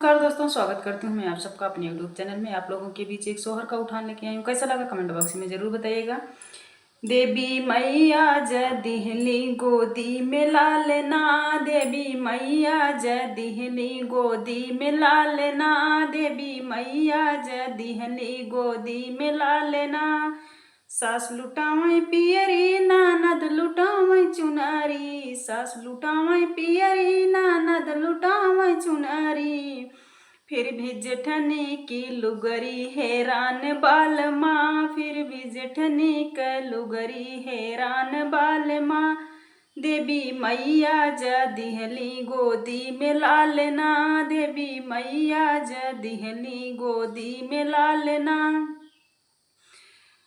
नमस्कार दोस्तों, स्वागत करती हूँ मैं आप सबका अपने यूट्यूब चैनल में। आप लोगों के बीच एक सोहर का उठान लेके आई हूँ। कैसा लगा कमेंट बॉक्स में ज़रूर बताइएगा। देवी मैया जय दिहली गोदी में लालना, देवी मैया जय दिहली गोदी में लालना, देवी मैया जय दिहली गोदी में लालना। सास लुटावै पियरी ननद लुटावै चुनरी, सास लुटावै पियरी ननद लुटावै चुनरी। फिर भी जेठनी की लुगरी हैरान बाल माँ, फिर भी जेठनी के लुगरी हैरान बाल माँ। देवी मैया जय दिहली गोदी में लालना, देवी मैया जय दिहली गोदी में लालना।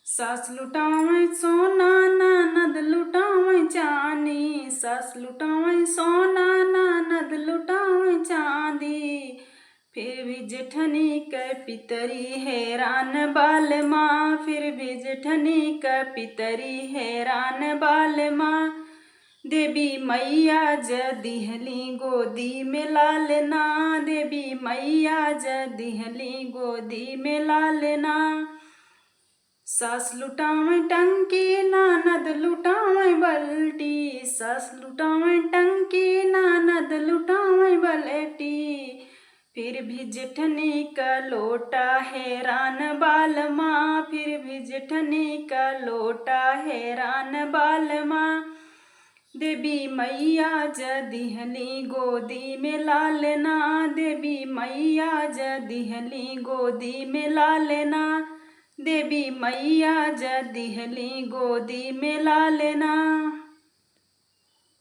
सास लुटावै सोना ननद लुटावै चांदी, सास लुटावै सोना ननद लुटावै चांदी। फिर भी जेठनी के पितरी हैरान बाल माँ, फिर भी जेठनी के पितरी हैरान बाल माँ। देवी मैया जय दिहली गोदी में लालना, देवी मैया जय दिहली गोदी में लालना। सास लुटावै टंकी ननद लुटावै बल्टी, सास लुटावै टंकी ननद लुटावै बल्टी। फिर भी जेठनी का लोटा हैरान बाल माँ, फिर भी जेठनी का लोटा हैरान बाल माँ। देवी मैया जय दिहली गोदी में लालना, देवी मैया जय दिहली गोदी में लालना, देवी मैया जय दिहली गोदी में लालना।